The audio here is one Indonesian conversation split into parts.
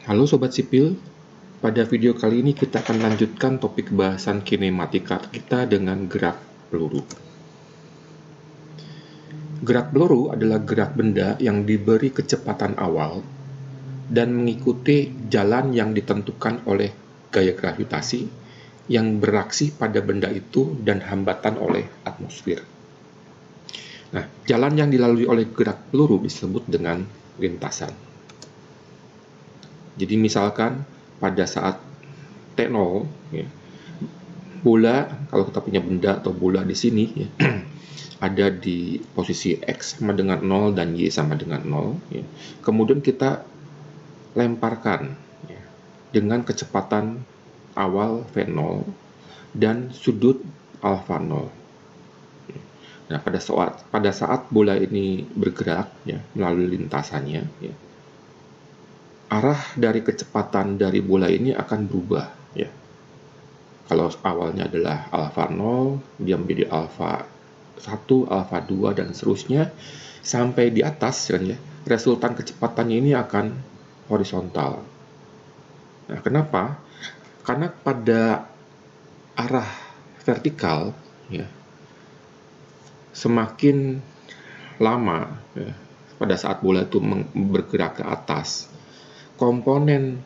Halo Sobat Sipil, pada video kali ini kita akan lanjutkan topik bahasan kinematika kita dengan gerak peluru. Gerak peluru adalah gerak benda yang diberi kecepatan awal dan mengikuti jalan yang ditentukan oleh gaya gravitasi yang beraksi pada benda itu dan hambatan oleh atmosfer. Nah, jalan yang dilalui oleh gerak peluru disebut dengan lintasan. Jadi misalkan pada saat T0, ya, bola, kalau kita punya benda atau bola di sini, ya, ada di posisi X sama dengan 0 dan Y sama dengan 0. Ya. Kemudian kita lemparkan ya, dengan kecepatan awal V0 dan sudut alfa 0. Nah, pada saat bola ini bergerak ya, melalui lintasannya, ya, arah dari kecepatan dari bola ini akan berubah. Ya. Kalau awalnya adalah alfa 0, dia menjadi alfa 1, alfa 2, dan seterusnya, sampai di atas, kan, ya, resultan kecepatannya ini akan horizontal. Nah, kenapa? Karena pada arah vertikal, ya, semakin lama, ya, pada saat bola itu bergerak ke atas, komponen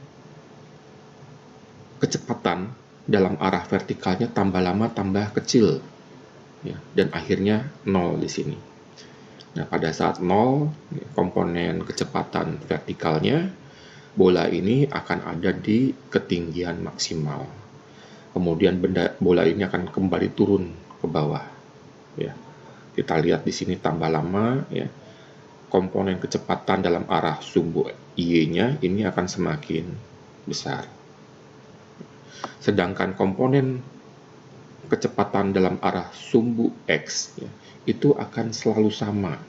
kecepatan dalam arah vertikalnya tambah lama tambah kecil, ya, dan akhirnya 0 di sini. Nah, pada saat 0, komponen kecepatan vertikalnya, bola ini akan ada di ketinggian maksimal. Kemudian bola ini akan kembali turun ke bawah. Ya, kita lihat di sini tambah lama, ya, komponen kecepatan dalam arah sumbu Y-nya ini akan semakin besar. Sedangkan komponen kecepatan dalam arah sumbu X, ya, itu akan selalu sama.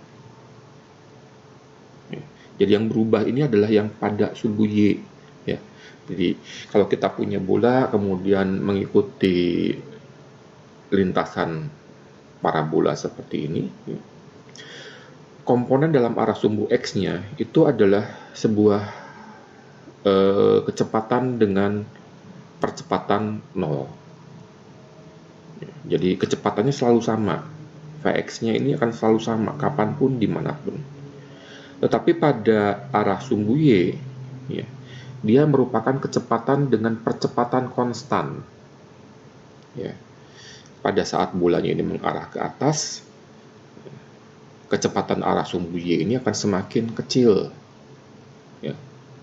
Ya, jadi yang berubah ini adalah yang pada sumbu Y. Ya. Jadi kalau kita punya bola kemudian mengikuti lintasan parabola seperti ini, ya, komponen dalam arah sumbu X-nya itu adalah sebuah kecepatan dengan percepatan 0. Jadi kecepatannya selalu sama. Vx-nya ini akan selalu sama, kapanpun, dimanapun. Tetapi pada arah sumbu Y, ya, dia merupakan kecepatan dengan percepatan konstan. Ya. Pada saat bolanya ini mengarah ke atas, kecepatan arah sumbu Y ini akan semakin kecil, ya,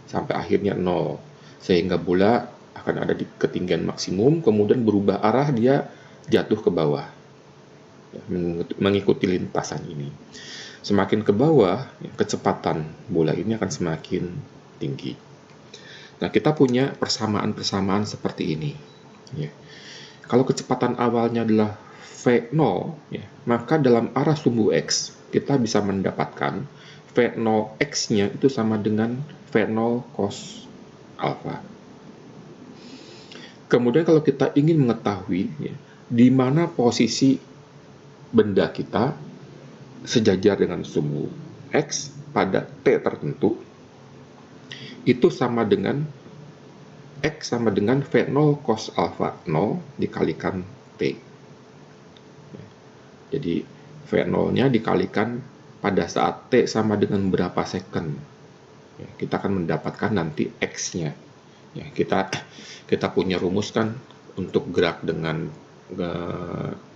sampai akhirnya 0. Sehingga bola akan ada di ketinggian maksimum, kemudian berubah arah, dia jatuh ke bawah, ya, mengikuti lintasan ini. Semakin ke bawah, ya, kecepatan bola ini akan semakin tinggi. Nah, kita punya persamaan-persamaan seperti ini. Ya. Kalau kecepatan awalnya adalah V0, ya, maka dalam arah sumbu X, kita bisa mendapatkan V0X-nya itu sama dengan V0 cos alpha. Kemudian kalau kita ingin mengetahui, ya, di mana posisi benda kita sejajar dengan sumbu X pada T tertentu, itu sama dengan X sama dengan V0 cos alpha 0 dikalikan T. Jadi V0-nya dikalikan pada saat T sama dengan berapa second. Ya, kita akan mendapatkan nanti X-nya. Ya, kita punya rumus kan untuk gerak dengan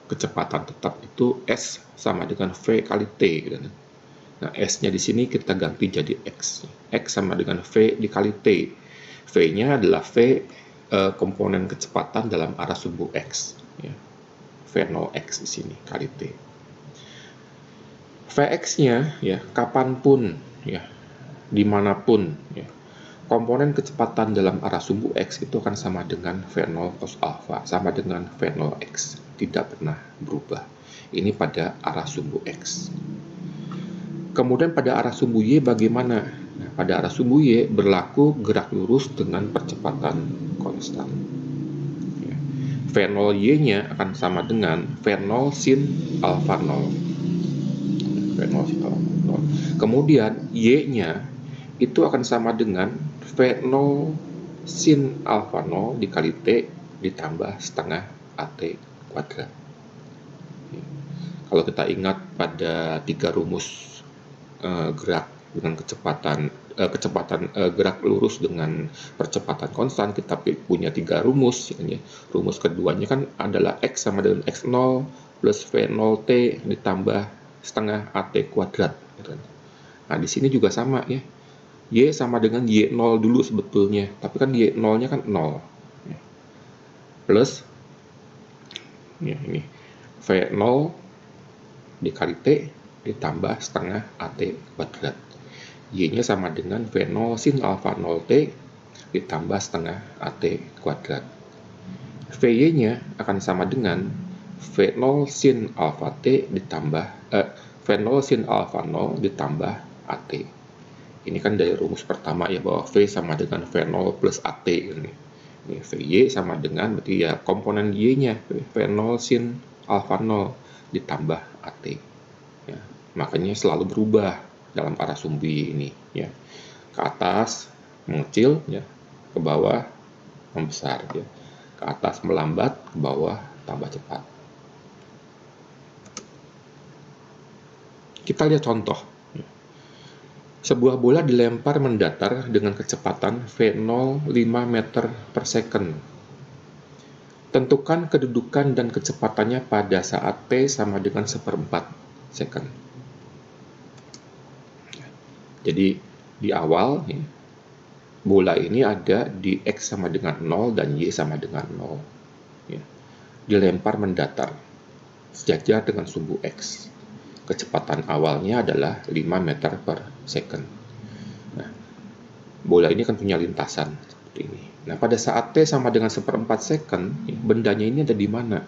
kecepatan tetap itu S sama dengan V kali T, gitu. Nah, S-nya di sini kita ganti jadi X. X sama dengan V dikali T. V-nya adalah V komponen kecepatan dalam arah sumbu X. Ya. V0X di sini kali T. Vx-nya, ya, kapanpun, ya, dimanapun, ya, komponen kecepatan dalam arah sumbu X itu akan sama dengan V0 cos alpha, sama dengan V0X, tidak pernah berubah. Ini pada arah sumbu X. Kemudian pada arah sumbu Y bagaimana? Nah, pada arah sumbu Y berlaku gerak lurus dengan percepatan konstan. Ya. V0Y-nya akan sama dengan V0 sin alpha 0. V0 sin alpha 0. Kemudian Y-nya itu akan sama dengan V0 sin alfa 0 dikali T ditambah setengah AT kuadrat. Kalau kita ingat pada 3 rumus gerak dengan kecepatan gerak lurus dengan percepatan konstan, kita punya 3 rumus. Rumus keduanya kan adalah X sama dengan X0 plus V0T ditambah setengah AT kuadrat. Nah, di sini juga sama ya. Y sama dengan Y0 dulu sebetulnya, tapi kan Y0-nya kan 0. Plus ya, ini V0 dikali T ditambah setengah AT kuadrat. Y-nya sama dengan V0 sin alfa 0T ditambah setengah AT kuadrat. Vy-nya akan sama dengan V0 sin alfa T ditambah V0 sin alfa 0 ditambah AT. Ini kan dari rumus pertama ya, bahwa V sama dengan V0 plus AT. Ini Vy sama dengan, berarti ya komponen Y-nya V0 sin alfa 0 ditambah AT. Ya, makanya selalu berubah dalam arah sumbu Y ini. Ya. Ke atas mengecil, ya, ke bawah membesar. Ya. Ke atas melambat, ke bawah tambah cepat. Kita lihat contoh. Sebuah bola dilempar mendatar dengan kecepatan V0 5 meter per second. Tentukan kedudukan dan kecepatannya pada saat T sama dengan 1/4 second. Jadi di awal ya, bola ini ada di X sama dengan 0 dan Y sama dengan 0. Ya. Dilempar mendatar sejajar dengan sumbu X. Kecepatan awalnya adalah 5 meter per second. Nah, bola ini kan punya lintasan seperti ini. Nah, pada saat T sama dengan 1/4 second, bendanya ini ada di mana?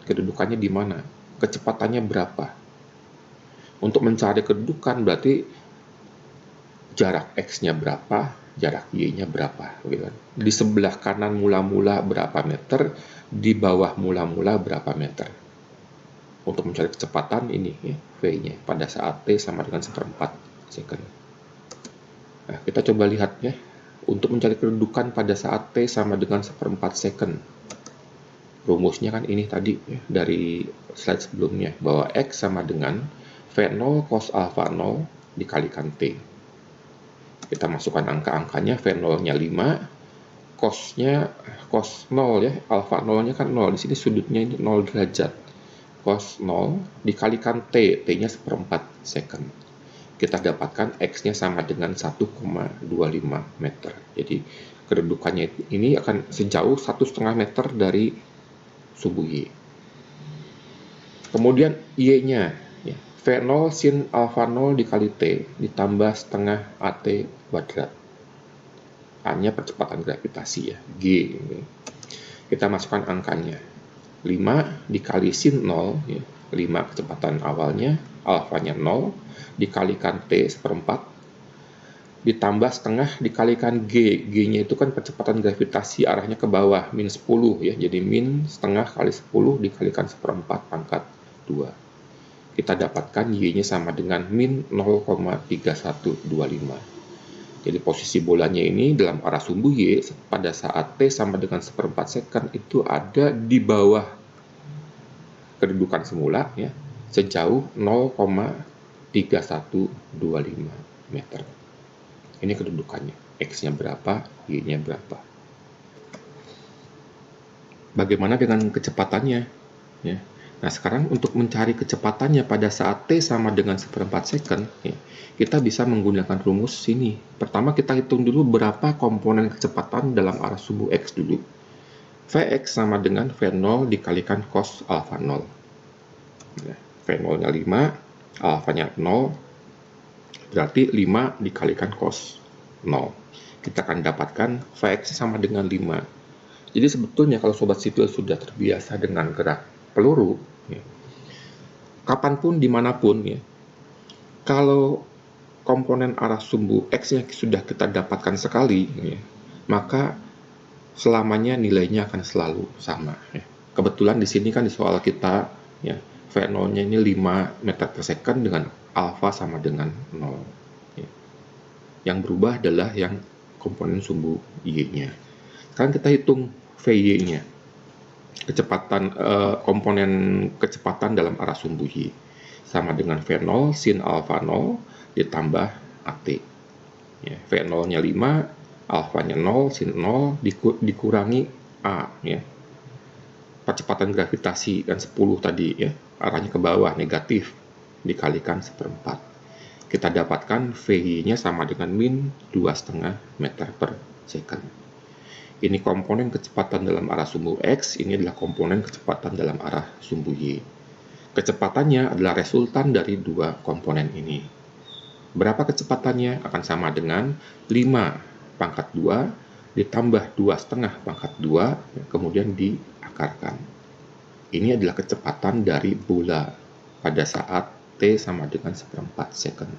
Kedudukannya di mana? Kecepatannya berapa? Untuk mencari kedudukan berarti jarak X-nya berapa, jarak Y-nya berapa. Gitu. Di sebelah kanan mula-mula berapa meter, di bawah mula-mula berapa meter. Untuk mencari kecepatan ini ya, V-nya pada saat T sama dengan 1/4 second. Nah, kita coba lihat ya, untuk mencari kedudukan pada saat T sama dengan 1/4 second. Rumusnya kan ini tadi ya, dari slide sebelumnya, bahwa X sama dengan V0 cos alpha 0 dikalikan T. Kita masukkan angka-angkanya, V0-nya 5, cos 0 ya, alpha 0-nya kan 0, di sini sudutnya ini 0 derajat. Cos 0 dikalikan T, T-nya 1/4 second. Kita dapatkan X-nya sama dengan 1,25 meter. Jadi kedudukannya ini akan sejauh 1,5 meter dari sumbu Y. Kemudian Y-nya ya, V0 sin alpha 0 dikali T ditambah setengah AT kuadrat. A-nya percepatan gravitasi ya, G. Kita masukkan angkanya. 5 dikali sin 0, ya, 5 kecepatan awalnya, alfanya 0, dikalikan T 1/4, ditambah setengah dikalikan G. G-nya itu kan percepatan gravitasi arahnya ke bawah, min 10 ya, jadi min setengah kali 10 dikalikan 1/4 pangkat 2. Kita dapatkan Y-nya sama dengan min 0,3125. Jadi posisi bolanya ini dalam arah sumbu Y pada saat T sama dengan 1/4 second itu ada di bawah kedudukan semula ya, sejauh 0,3125 meter. Ini kedudukannya. X-nya berapa, Y-nya berapa. Bagaimana dengan kecepatannya? Ya. Nah, sekarang untuk mencari kecepatannya pada saat T sama dengan 1/4 second, ya, kita bisa menggunakan rumus ini. Pertama kita hitung dulu berapa komponen kecepatan dalam arah sumbu X dulu. Vx sama dengan V0 dikalikan cos alpha 0. Ya, V0-nya 5, alfanya 0, berarti 5 dikalikan cos 0. Kita akan dapatkan Vx sama dengan 5. Jadi sebetulnya kalau sobat sipil sudah terbiasa dengan gerak peluru, ya, kapanpun dimanapun ya, kalau komponen arah sumbu X-nya sudah kita dapatkan sekali ya, maka selamanya nilainya akan selalu sama ya. Kebetulan di sini kan di soal kita ya, V0-nya ini 5 meter per second dengan alfa sama dengan 0 ya. Yang berubah adalah yang komponen sumbu Y-nya. Sekarang kita hitung VY-nya. Komponen kecepatan dalam arah sumbu Y sama dengan V0 sin alfa 0 ditambah AT. Ya, V0-nya 5, alfanya 0, sin 0 dikurangi A. Ya. Percepatan gravitasi kan 10 tadi, ya, arahnya ke bawah, negatif, dikalikan 1/4. Kita dapatkan VY-nya sama dengan min 2,5 meter per second. Ini komponen kecepatan dalam arah sumbu X, ini adalah komponen kecepatan dalam arah sumbu Y. Kecepatannya adalah resultan dari dua komponen ini. Berapa kecepatannya? Akan sama dengan 5 pangkat 2 ditambah 2,5 pangkat 2, kemudian diakarkan. Ini adalah kecepatan dari bola pada saat T sama dengan 1/4 second.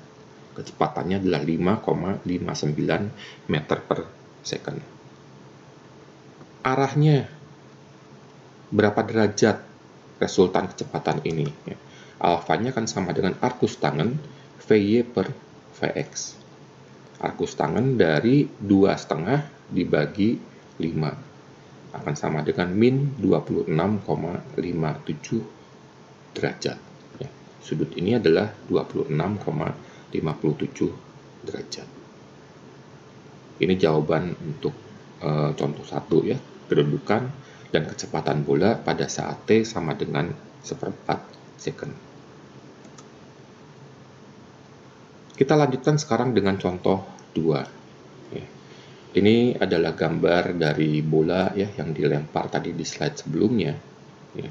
Kecepatannya adalah 5,59 meter per second. Arahnya berapa derajat resultan kecepatan ini? Alfanya kan sama dengan arcus tangen VY per Vx. Arcus tangen dari 2,5 dibagi 5 akan sama dengan min 26,57 derajat. Sudut ini adalah 26,57 derajat. Ini jawaban untuk contoh 1, ya. Kedudukan dan kecepatan bola pada saat T sama dengan 1/4 second. Kita lanjutkan sekarang dengan contoh 2. Ya. Ini adalah gambar dari bola, ya, yang dilempar tadi di slide sebelumnya. Ya.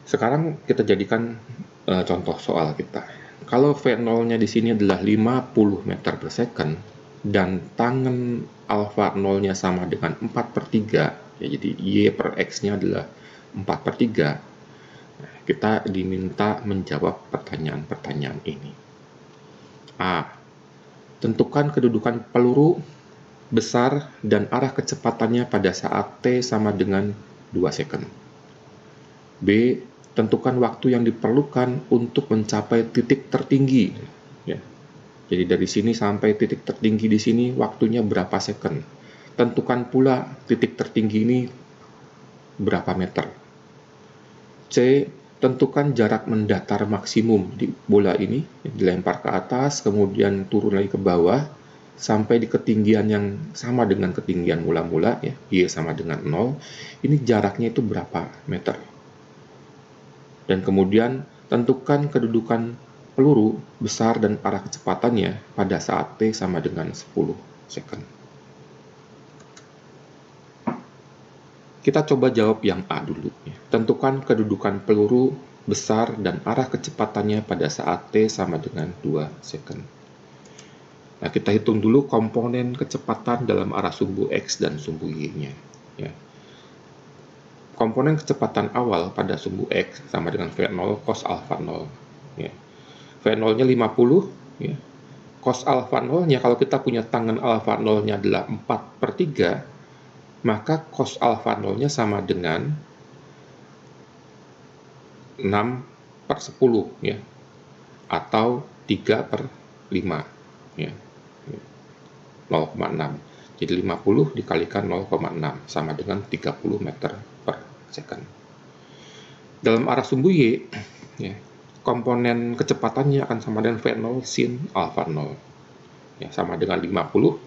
Sekarang kita jadikan contoh soal kita. Kalau V0-nya di sini adalah 50 meter per second dan tangen alfa 0-nya sama dengan 4/3, ya, jadi Y per X-nya adalah 4/3, kita diminta menjawab pertanyaan-pertanyaan ini. A. Tentukan kedudukan peluru besar dan arah kecepatannya pada saat T sama dengan 2 second. B. Tentukan waktu yang diperlukan untuk mencapai titik tertinggi. Ya. Jadi dari sini sampai titik tertinggi di sini waktunya berapa second. Tentukan pula titik tertinggi ini berapa meter. C. Tentukan jarak mendatar maksimum di bola ini, dilempar ke atas, kemudian turun lagi ke bawah, sampai di ketinggian yang sama dengan ketinggian mula-mula, ya, Y sama dengan 0. Ini jaraknya itu berapa meter. Dan kemudian tentukan kedudukan peluru besar dan arah kecepatannya pada saat T sama dengan 10 second. Kita coba jawab yang A dulu. Tentukan kedudukan peluru besar dan arah kecepatannya pada saat T sama dengan 2 second. Nah, kita hitung dulu komponen kecepatan dalam arah sumbu X dan sumbu Y-nya. Ya. Komponen kecepatan awal pada sumbu X sama dengan V0 cos alfa 0. Ya. V0-nya 50, ya. Cos alfa 0-nya, kalau kita punya tangen alfa 0-nya adalah 4/3, maka cos alfa 0-nya sama dengan 6/10, ya. Atau 3/5, ya. 0,6. Jadi 50 dikalikan 0,6 sama dengan 30 meter per second. Dalam arah sumbu Y, ya, komponen kecepatannya akan sama dengan V0 sin alfa 0. Ya, sama dengan 50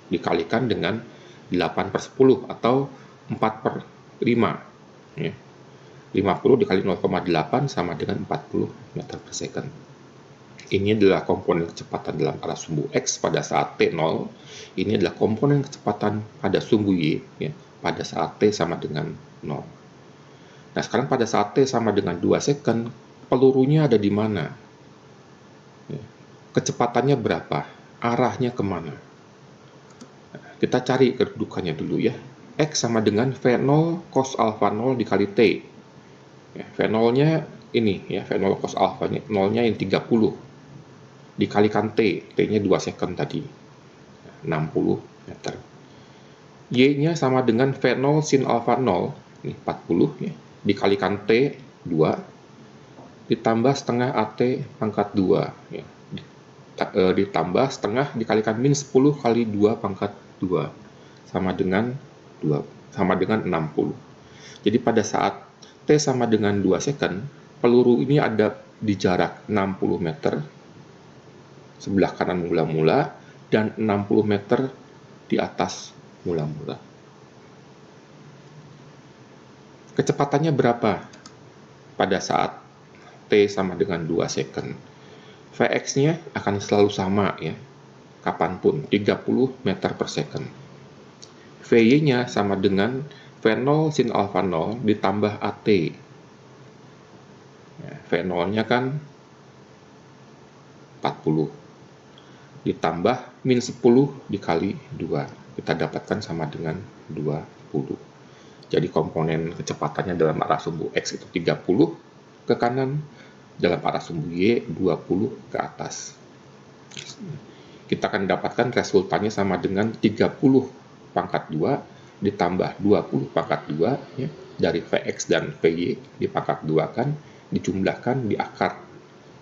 dikalikan dengan 8/10 atau 4/5. Ya. 50 dikali 0,8 sama dengan 40 meter per second. Ini adalah komponen kecepatan dalam arah sumbu X pada saat T0. Ini adalah komponen kecepatan pada sumbu Y, ya, pada saat T sama dengan 0. Nah, sekarang pada saat T sama dengan 2 second, pelurunya ada di mana? Ya. Kecepatannya berapa? Arahnya kemana? Nah, kita cari kedudukannya dulu, ya. X sama dengan V0 cos alfa 0 dikali T. Ya, V0-nya ini, ya, V0 cos alfa 0-nya yang 30. Dikalikan T, T-nya 2 second tadi, 60 meter. Y-nya sama dengan V0 sin alfa 0, ini 40, ya. Dikalikan T, 2, ditambah setengah AT pangkat 2, ya. ditambah setengah dikalikan min 10 kali 2 pangkat 2 sama dengan 60. Jadi pada saat T sama dengan 2 second, peluru ini ada di jarak 60 meter sebelah kanan mula-mula dan 60 meter di atas mula-mula. Kecepatannya berapa pada saat T sama dengan 2 second? Vx-nya akan selalu sama ya, kapanpun, 30 meter per second. Vy-nya sama dengan V0 sin alfa 0 ditambah AT. Ya, V0-nya kan 40. Ditambah min 10 dikali 2. Kita dapatkan sama dengan 20. Jadi komponen kecepatannya dalam arah sumbu X itu 30 ke kanan, dalam arah sumbu Y 20 ke atas. Kita akan dapatkan resultannya sama dengan 30 pangkat 2 ditambah 20 pangkat 2 ya, dari Vx dan Vy dipangkat 2 kan, dijumlahkan di akar.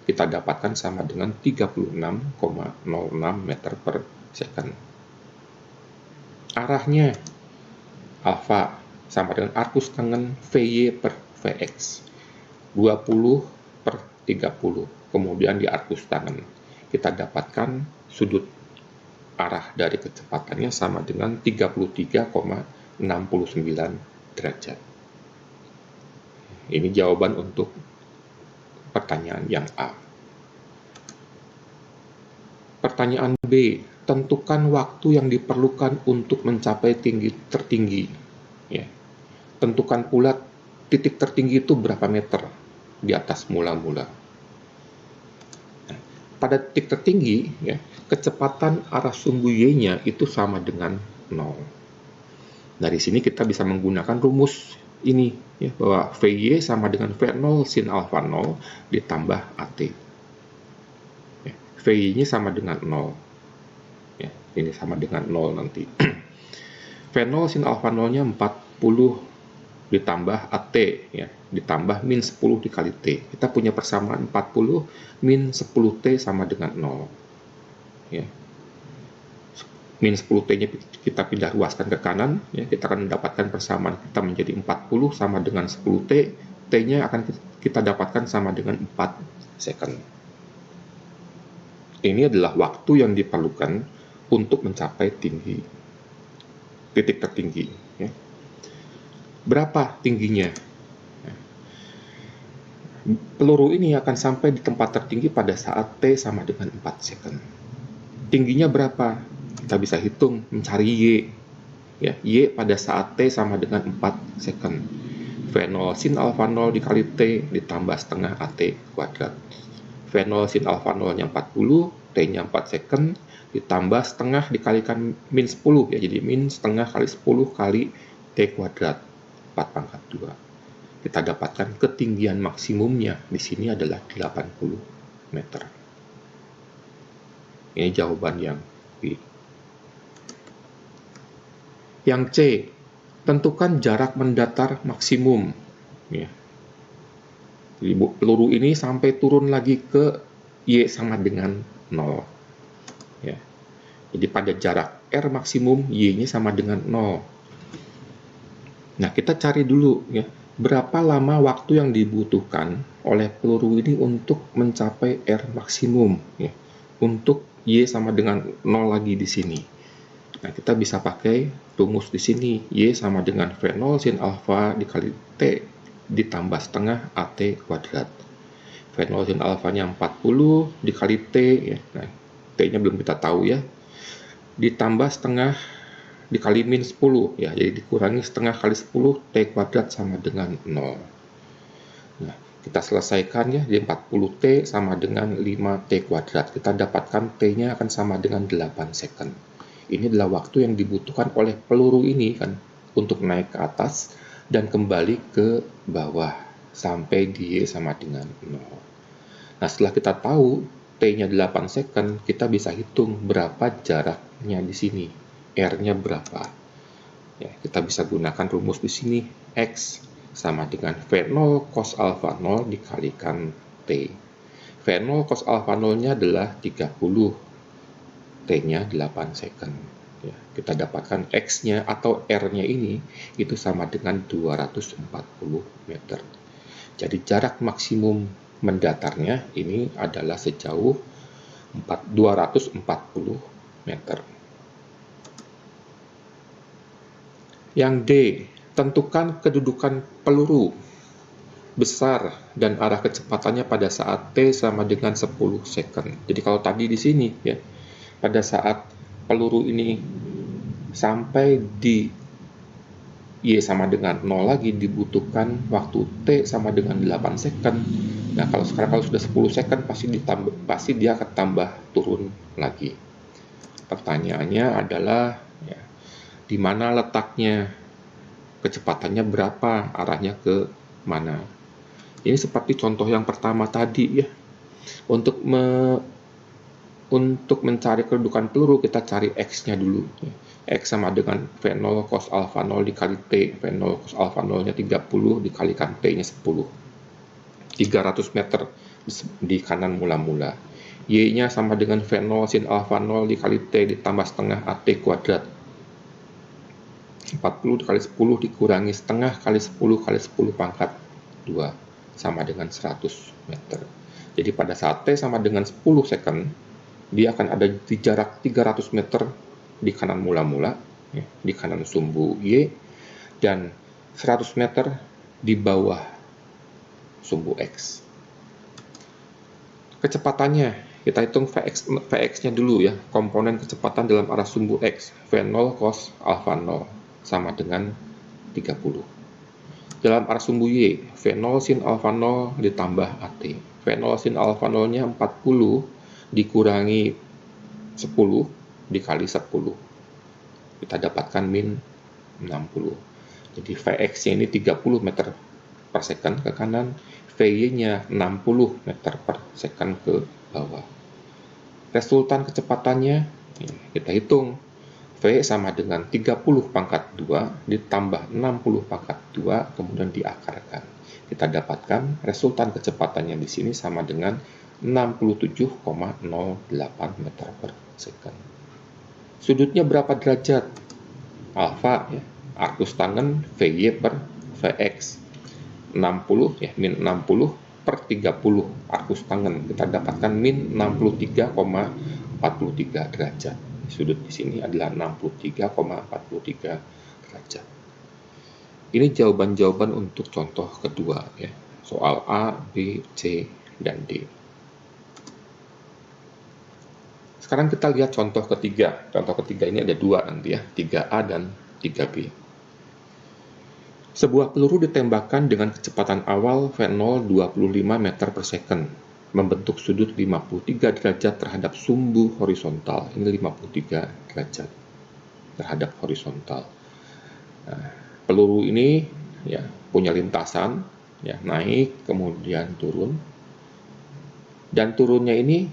Kita dapatkan sama dengan 36,06 meter per second. Arahnya alfa sama dengan arcus tangen Vy per Vx. 20 per 30. Kemudian di arcus tangen. Kita dapatkan sudut arah dari kecepatannya sama dengan 33,69 derajat. Ini jawaban untuk pertanyaan yang A. Pertanyaan B, tentukan waktu yang diperlukan untuk mencapai tinggi tertinggi. Ya. Tentukan pula titik tertinggi itu berapa meter di atas mula-mula. Nah, pada titik tertinggi, ya, kecepatan arah sumbu Y-nya itu sama dengan 0. Dari sini kita bisa menggunakan rumus ini, ya, bahwa Vy sama dengan V0 sin alfa 0 ditambah AT. Ya, Vy-nya sama dengan 0. Ya, ini sama dengan 0 nanti. V0 sin alfa 0-nya 40 ditambah AT, ya, ditambah min 10 dikali T. Kita punya persamaan 40 min 10T sama dengan 0. Ya. Min 10T-nya kita pindah ruaskan ke kanan, ya, kita akan mendapatkan persamaan kita menjadi 40 sama dengan 10T. T-nya akan kita dapatkan sama dengan 4 second. Ini adalah waktu yang diperlukan untuk mencapai titik tertinggi. Ya. Berapa tingginya? Peluru ini akan sampai di tempat tertinggi pada saat T sama dengan 4 second. Tingginya berapa? Kita bisa hitung, mencari Y. Ya, Y pada saat T sama dengan 4 second. V0 sin alfa 0 dikali T ditambah setengah AT kuadrat. V0 sin alfa 0-nya 40, T-nya 4 second, ditambah setengah dikalikan min 10, ya, jadi min setengah kali 10 kali T kuadrat, 4 pangkat 2. Kita dapatkan ketinggian maksimumnya di sini adalah 80 meter. Ini jawaban yang B. Yang C, tentukan jarak mendatar maksimum. Ya. Jadi peluru ini sampai turun lagi ke Y sama dengan 0. Ya. Jadi pada jarak R maksimum, Y-nya sama dengan 0. Nah, kita cari dulu ya, berapa lama waktu yang dibutuhkan oleh peluru ini untuk mencapai R maksimum ya. Untuk Y sama dengan 0 lagi di sini. Nah, kita bisa pakai rumus di sini. Y sama dengan V0 sin alfa dikali T ditambah setengah AT kuadrat. V0 sin alfanya 40 dikali T ya. Nah, T-nya belum kita tahu ya. Ditambah setengah dikali min 10 ya, jadi dikurangi setengah kali 10 T kuadrat sama dengan 0. Nah, kita selesaikan ya, jadi 40T sama dengan 5T kuadrat. Kita dapatkan T-nya akan sama dengan 8 second. Ini adalah waktu yang dibutuhkan oleh peluru ini kan untuk naik ke atas dan kembali ke bawah sampai di Y sama dengan 0. Nah, setelah kita tahu T-nya 8 second, kita bisa hitung berapa jaraknya di sini. R-nya berapa? Ya, kita bisa gunakan rumus di sini. X sama dengan V0 cos alfa 0 dikalikan T. V0 cos alfa 0-nya adalah 30, T-nya 8 second. Ya, kita dapatkan X-nya atau R-nya ini itu sama dengan 240 meter. Jadi jarak maksimum mendatarnya ini adalah sejauh 240 meter. Yang D, tentukan kedudukan peluru besar dan arah kecepatannya pada saat T sama dengan 10 second. Jadi kalau tadi di sini ya, pada saat peluru ini sampai di Y sama dengan 0 lagi dibutuhkan waktu T sama dengan 8 second. Nah, kalau sekarang sudah 10 second pasti dia akan tambah turun lagi. Pertanyaannya adalah ya, di mana letaknya, kecepatannya berapa, arahnya ke mana. Ini seperti contoh yang pertama tadi ya. Untuk mencari kedudukan peluru kita cari X-nya dulu. X sama dengan V0 cos alfa 0 dikali T. V0 cos alfa 0-nya 30 dikalikan T-nya 10. 300 meter di kanan mula-mula. Y-nya sama dengan V0 sin alfa 0 dikali T ditambah setengah AT kuadrat. 40 dikali 10 dikurangi setengah kali 10 kali 10 pangkat 2 sama dengan 100 meter. Jadi pada saat T sama dengan 10 second, dia akan ada di jarak 300 meter di kanan mula-mula, ya, di kanan sumbu Y, dan 100 meter di bawah sumbu X. Kecepatannya, kita hitung Vx-nya dulu ya, komponen kecepatan dalam arah sumbu X, V0 cos alfa 0, sama dengan 30. Dalam arah sumbu Y, V0 sin alfa 0 ditambah AT. V0 sin alfa 0-nya 40 dikurangi 10 dikali 10. Kita dapatkan min 60. Jadi Vx-nya ini 30 meter per second ke kanan, Vy-nya 60 meter per second ke bawah. Resultan kecepatannya kita hitung. V sama dengan 30 pangkat 2 ditambah 60 pangkat 2 kemudian diakarkan. Kita dapatkan resultan kecepatannya di sini sama dengan 67,08 meter per second. Sudutnya berapa derajat? Alfa ya, arcus tangen Vy per Vx. 60 ya, min 60 per 30 arcus tangen. Kita dapatkan min 63,43 derajat. Sudut di sini adalah 63,43 derajat. Ini jawaban-jawaban untuk contoh kedua ya. Soal A, B, C, dan D. Sekarang kita lihat contoh ketiga. Contoh ketiga ini ada dua nanti ya, 3A dan 3B. Sebuah peluru ditembakkan dengan kecepatan awal V0 25 meter per second, membentuk sudut 53 derajat terhadap sumbu horizontal. Ini 53 derajat terhadap horizontal. Nah, peluru ini ya punya lintasan ya, naik kemudian turun. Dan turunnya ini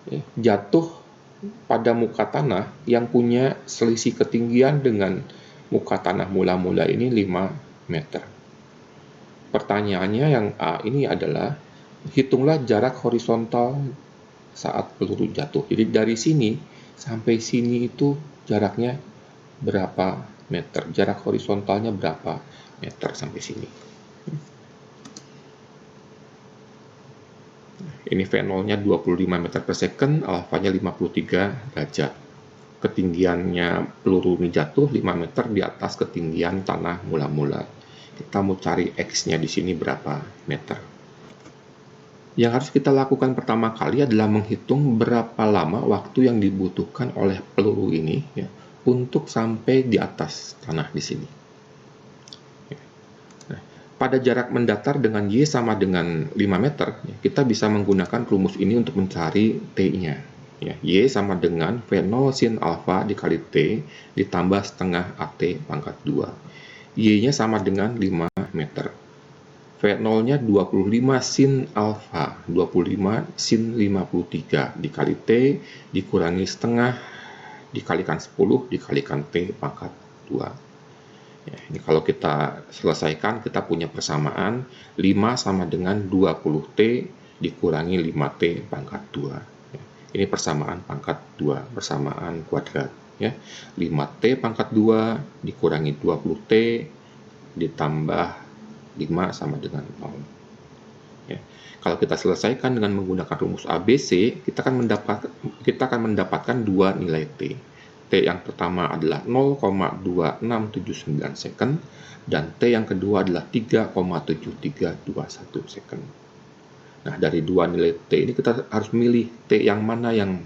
ya, jatuh pada muka tanah yang punya selisih ketinggian dengan muka tanah mula-mula ini 5 meter. Pertanyaannya yang A ini adalah, hitunglah jarak horizontal saat peluru jatuh. Jadi dari sini sampai sini itu jaraknya berapa meter? Jarak horizontalnya berapa meter sampai sini? Ini V0-nya 25 meter per second, alfanya 53 derajat. Ketinggiannya peluru ini jatuh 5 meter di atas ketinggian tanah mula-mula. Kita mau cari X-nya di sini berapa meter. Yang harus kita lakukan pertama kali adalah menghitung berapa lama waktu yang dibutuhkan oleh peluru ini ya, untuk sampai di atas tanah di sini. Pada jarak mendatar dengan Y sama dengan 5 meter, kita bisa menggunakan rumus ini untuk mencari T-nya. Ya, Y sama dengan V0 sin alfa dikali T ditambah setengah AT pangkat 2. Y-nya sama dengan 5 meter. V0-nya 25 sin alfa, 25 sin 53 dikali T dikurangi setengah dikalikan 10 dikalikan T pangkat 2. Ya, ini kalau kita selesaikan, kita punya persamaan 5 sama dengan 20T dikurangi 5T pangkat 2. Ini persamaan pangkat 2, persamaan kuadrat. Ya. 5T pangkat 2 dikurangi 20T ditambah 5 sama dengan 0. Ya. Kalau kita selesaikan dengan menggunakan rumus ABC, kita akan mendapatkan dua nilai T. T yang pertama adalah 0,2679 second, dan T yang kedua adalah 3,7321 second. Nah, dari dua nilai T ini kita harus milih T yang mana yang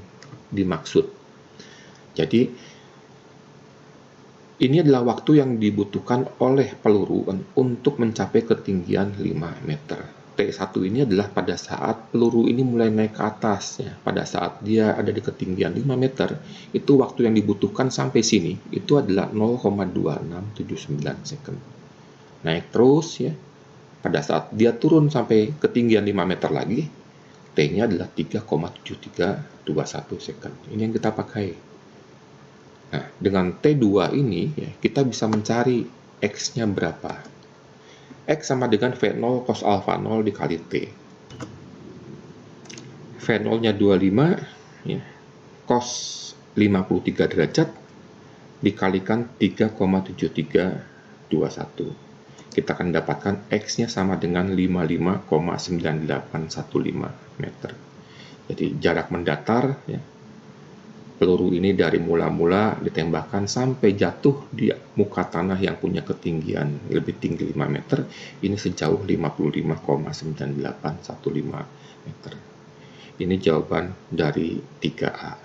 dimaksud. Jadi, ini adalah waktu yang dibutuhkan oleh peluru untuk mencapai ketinggian 5 meter. T1 ini adalah pada saat peluru ini mulai naik ke atas, ya. Pada saat dia ada di ketinggian 5 meter, itu waktu yang dibutuhkan sampai sini itu adalah 0,2679 second. Naik terus, ya. Pada saat dia turun sampai ketinggian 5 meter lagi, T-nya adalah 3,7321 second. Ini yang kita pakai. Nah, dengan T2 ini, ya, kita bisa mencari X-nya berapa. X sama dengan V0 cos alpha 0 dikali T. V0-nya 25, ya, cos 53 derajat dikalikan 3,7321. Kita akan dapatkan X-nya sama dengan 55,9815 meter. Jadi jarak mendatar, ya, peluru ini dari mula-mula ditembakkan sampai jatuh di muka tanah yang punya ketinggian lebih tinggi 5 meter, ini sejauh 55,9815 meter. Ini jawaban dari 3A.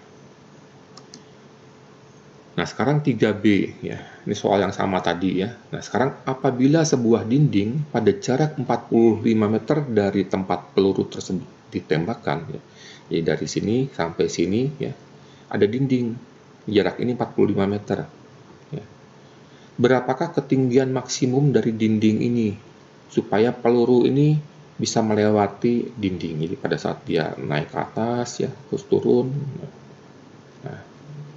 Nah, sekarang 3B, ya. Ini soal yang sama tadi, ya. Nah, sekarang apabila sebuah dinding pada jarak 45 meter dari tempat peluru tersebut ditembakkan, ya. Jadi dari sini sampai sini, ya, ada dinding, jarak ini 45 meter. Ya. Berapakah ketinggian maksimum dari dinding ini supaya peluru ini bisa melewati dinding? Jadi pada saat dia naik ke atas, ya, terus turun, nah,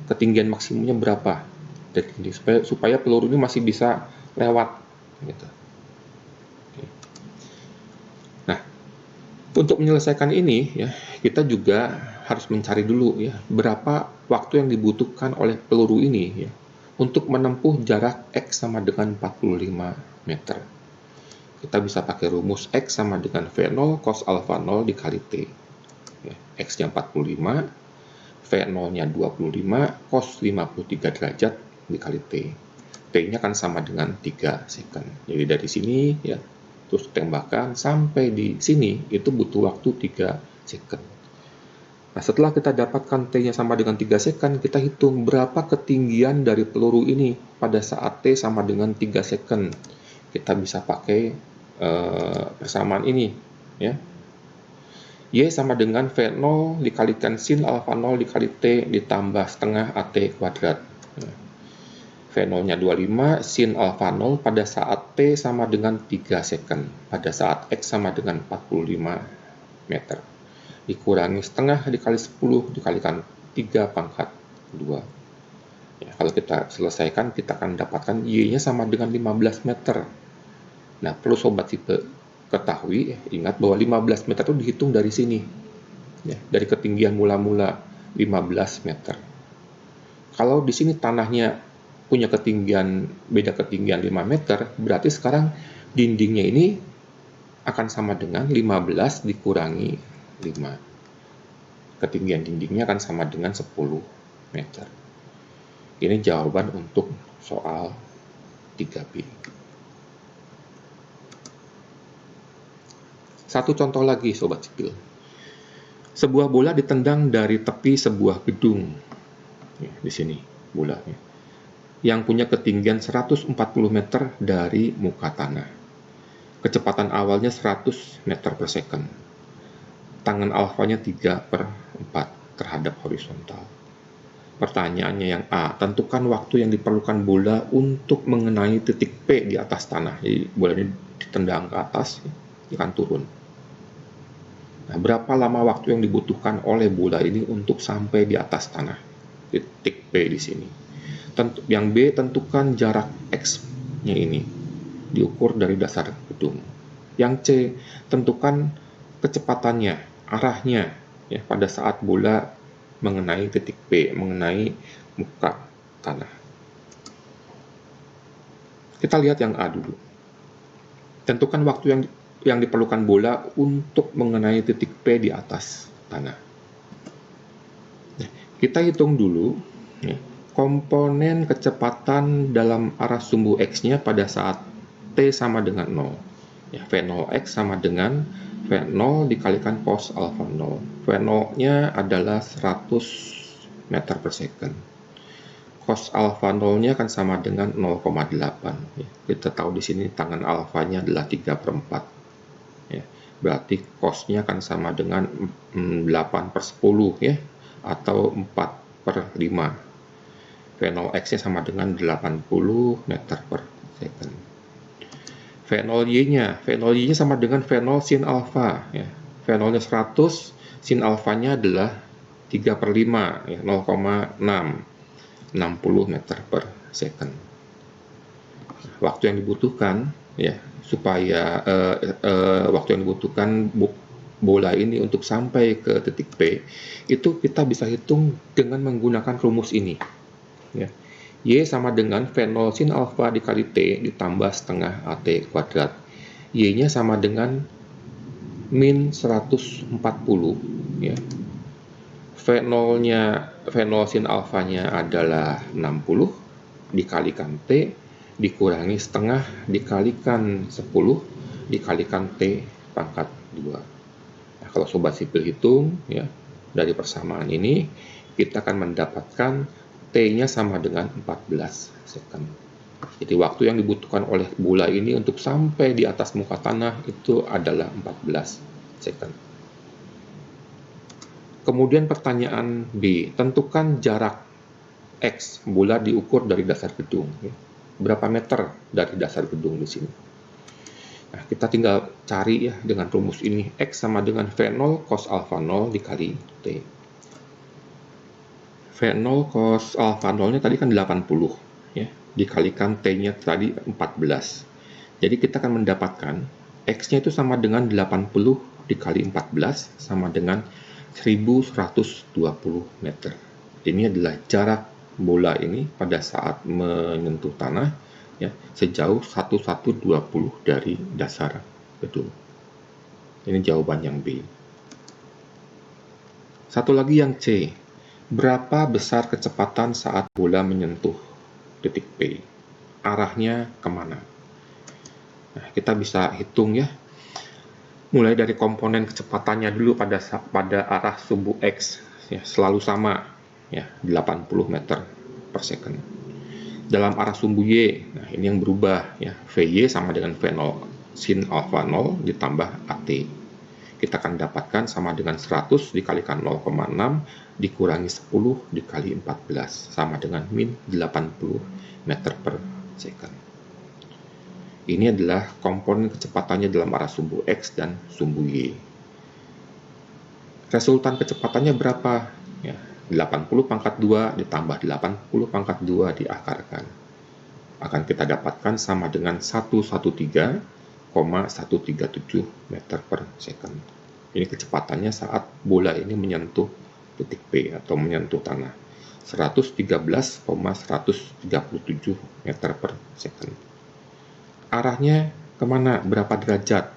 ketinggian maksimumnya berapa dari dinding supaya peluru ini masih bisa lewat, gitu. Nah, untuk menyelesaikan ini, ya, kita juga harus mencari dulu, ya, berapa waktu yang dibutuhkan oleh peluru ini, ya, untuk menempuh jarak X sama dengan 45 meter. Kita bisa pakai rumus X sama dengan V0 cos alpha 0 dikali T. Ya, X-nya 45, V0-nya 25, cos 53 derajat dikali T. T-nya kan sama dengan 3 second. Jadi dari sini, ya, terus tembakan sampai di sini itu butuh waktu 3 second. Nah, setelah kita dapatkan T-nya sama dengan 3 second, kita hitung berapa ketinggian dari peluru ini pada saat T sama dengan 3 second. Kita bisa pakai persamaan ini, ya. Y sama dengan V0 dikalikan sin alpha 0 dikali T ditambah setengah AT kuadrat. V0-nya 25, sin alpha 0 pada saat T sama dengan 3 second, pada saat X sama dengan 45 meter. Dikurangi setengah dikali 10 dikalikan 3 pangkat 2. Ya, kalau kita selesaikan, kita akan dapatkan Y-nya sama dengan 15 meter. Nah, perlu sobat tipe ketahui, ingat bahwa 15 meter itu dihitung dari sini. Ya, dari ketinggian mula-mula 15 meter. Kalau di sini tanahnya punya beda ketinggian 5 meter, berarti sekarang dindingnya ini akan sama dengan 15 dikurangi 5. Ketinggian dindingnya akan sama dengan 10 meter. Ini jawaban untuk soal 3B. Satu contoh lagi, sobat sipil. Sebuah bola ditendang dari tepi sebuah gedung. Ya, di sini bolanya. Yang punya ketinggian 140 meter dari muka tanah. Kecepatan awalnya 100 meter per second. Tangan alfanya 3/4 terhadap horizontal. Pertanyaannya yang A, tentukan waktu yang diperlukan bola untuk mengenai titik P di atas tanah. Jadi bola ini ditendang ke atas, dia akan turun. Nah, berapa lama waktu yang dibutuhkan oleh bola ini untuk sampai di atas tanah? Titik P di sini. Yang B, tentukan jarak X-nya ini diukur dari dasar gedung. Yang C, tentukan kecepatannya, arahnya ya pada saat bola mengenai titik P, mengenai muka tanah. Kita lihat yang A dulu. Tentukan waktu yang diperlukan bola untuk mengenai titik P di atas tanah. Kita hitung dulu ya, komponen kecepatan dalam arah sumbu X-nya pada saat T sama dengan 0. Ya, V0X sama dengan V0 dikalikan cos alfa 0. V0-nya adalah 100 meter per second. Cos alfa 0-nya kan sama dengan 0,8. Ya, kita tahu di sini tangan alfanya adalah 3/4. Ya, berarti cos-nya kan sama dengan 8/10 ya, atau 4/5. V0X-nya sama dengan 80 meter per second. V0Y-nya sama dengan V0 sin alfa. Ya. V0-nya 100, sin alfanya adalah 3/5, ya, 0,6. 60 meter per second. Waktu yang dibutuhkan ya supaya waktu yang dibutuhkan bola ini untuk sampai ke titik P itu kita bisa hitung dengan menggunakan rumus ini ya. Y sama dengan V0 sin alfa dikali T ditambah setengah AT kuadrat. Y-nya sama dengan min 140 ya. V0 sin alfanya adalah 60 dikalikan T dikurangi setengah dikalikan 10 dikalikan T pangkat 2. Nah, kalau sobat sipil hitung ya dari persamaan ini kita akan mendapatkan T-nya sama dengan 14 second. Jadi waktu yang dibutuhkan oleh bola ini untuk sampai di atas muka tanah itu adalah 14 second. Kemudian pertanyaan B, tentukan jarak X bola diukur dari dasar gedung. Berapa meter dari dasar gedung di sini? Nah, kita tinggal cari ya dengan rumus ini. X sama dengan V0 cos alfa 0 dikali T. V0 cos alfa 0-nya tadi kan 80 ya, dikalikan T-nya tadi 14. Jadi kita akan mendapatkan X-nya itu sama dengan 80 dikali 14 sama dengan 1120 meter. Ini adalah jarak bola ini pada saat menyentuh tanah ya, sejauh 1120 dari dasar gedung. Ini jawaban yang B. Satu lagi yang C. Berapa besar kecepatan saat bola menyentuh titik P? Arahnya kemana? Nah, kita bisa hitung ya. Mulai dari komponen kecepatannya dulu pada arah sumbu X ya, selalu sama ya 80 meter per second. Dalam arah sumbu Y, nah ini yang berubah ya, VY sama dengan V0 sin alfa 0 ditambah AT. Kita akan dapatkan sama dengan 100 dikalikan 0,6 dikurangi 10 dikali 14 sama dengan min 80 meter per second. Ini adalah komponen kecepatannya dalam arah sumbu X dan sumbu Y. Resultan kecepatannya berapa? Ya, 80 pangkat 2 ditambah 80 pangkat 2 diakarkan. Akan kita dapatkan sama dengan 113,137 meter per second. Ini kecepatannya saat bola ini menyentuh titik P atau menyentuh tanah. 113,137 meter per second. Arahnya kemana? Berapa derajat?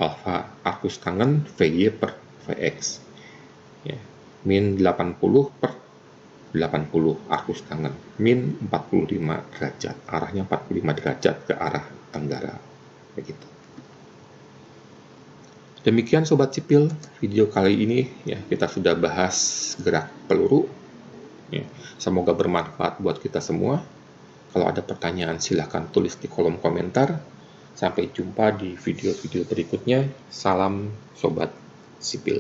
Alfa arcus tangen VY per VX. Ya. Min 80 per 80 arcus tangen. Min 45 derajat. Arahnya 45 derajat ke arah tenggara. Begitu. Demikian Sobat Sipil, video kali ini ya kita sudah bahas gerak peluru. Ya. Semoga bermanfaat buat kita semua. Kalau ada pertanyaan silahkan tulis di kolom komentar. Sampai jumpa di video-video berikutnya. Salam Sobat Sipil.